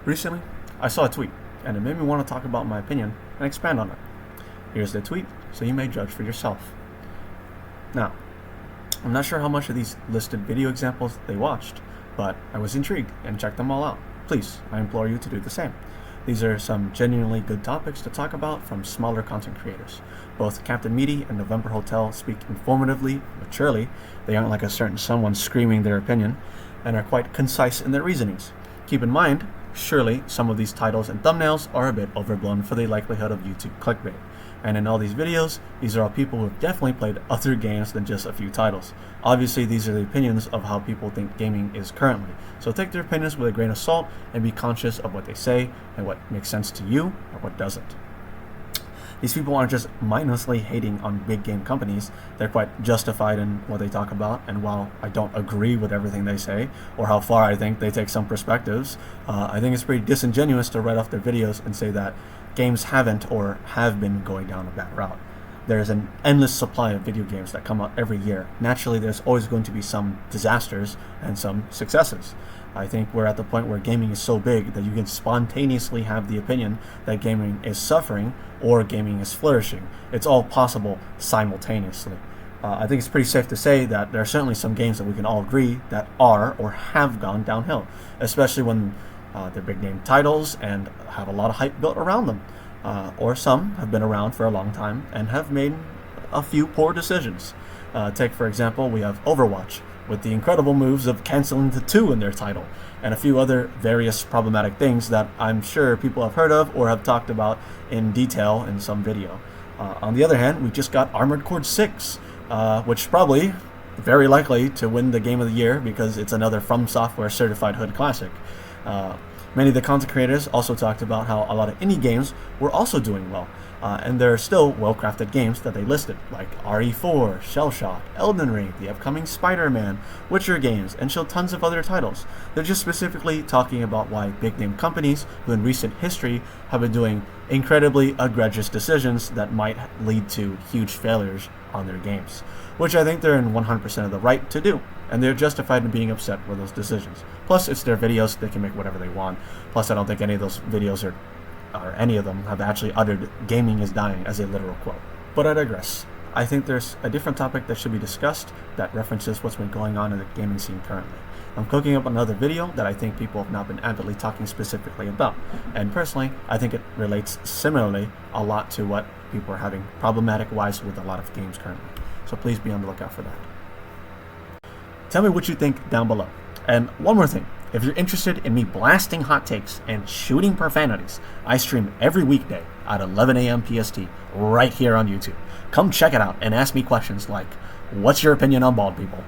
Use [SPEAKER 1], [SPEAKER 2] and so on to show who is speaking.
[SPEAKER 1] Recently, I saw a tweet, and it made me want to talk about my opinion and expand on it. Here's the tweet, so you may judge for yourself. Now, I'm not sure how much of these listed video examples they watched, but I was intrigued and checked them all out. Please, I implore you to do the same. These are some genuinely good topics to talk about from smaller content creators. Both Captain Meaty and November Hotel speak informatively, maturely. They aren't like a certain someone screaming their opinion, and are quite concise in their reasonings. Keep in mind, surely some of these titles and thumbnails are a bit overblown for the likelihood of YouTube clickbait. And in all these videos, these are all people who have definitely played other games than just a few titles. Obviously, these are the opinions of how people think gaming is currently. So take their opinions with a grain of salt and be conscious of what they say and what makes sense to you or what doesn't. These people aren't just mindlessly hating on big game companies. They're quite justified in what they talk about, and while I don't agree with everything they say or how far I think they take some perspectives, I think it's pretty disingenuous to write off their videos and say that games haven't or have been going down a bad route. There's an endless supply of video games that come out every year. Naturally, there's always going to be some disasters and some successes. I think we're at the point where gaming is so big that you can spontaneously have the opinion that gaming is suffering or gaming is flourishing. It's all possible simultaneously. I think it's pretty safe to say that there are certainly some games that we can all agree that are or have gone downhill, especially when they're big name titles and have a lot of hype built around them. Or some have been around for a long time and have made a few poor decisions. Take, for example, we have Overwatch, with the incredible moves of canceling the 2 in their title, and a few other various problematic things that I'm sure people have heard of or have talked about in detail in some video. On the other hand, we just got Armored Core 6, which is probably very likely to win the Game of the Year because it's another From Software certified hood classic. Many of the content creators also talked about how a lot of indie games were also doing well, and there are still well-crafted games that they listed, like RE4, Shellshock, Elden Ring, the upcoming Spider-Man, Witcher games, and showed tons of other titles. They're just specifically talking about why big-name companies, who in recent history have been doing incredibly egregious decisions that might lead to huge failures on their games, which I think they're in 100% of the right to do, and they're justified in being upset with those decisions. Plus, it's their videos, they can make whatever they want. Plus, I don't think any of those videos or any of them have actually uttered "gaming is dying" as a literal quote. But I digress. I think there's a different topic that should be discussed that references what's been going on in the gaming scene currently. I'm cooking up another video that I think people have not been avidly talking specifically about, and personally, I think it relates similarly a lot to what people are having problematic-wise with a lot of games currently. So please be on the lookout for that. Tell me what you think down below. And one more thing, if you're interested in me blasting hot takes and shooting profanities, I stream every weekday at 11 AM PST right here on YouTube. Come check it out and ask me questions like, what's your opinion on bald people?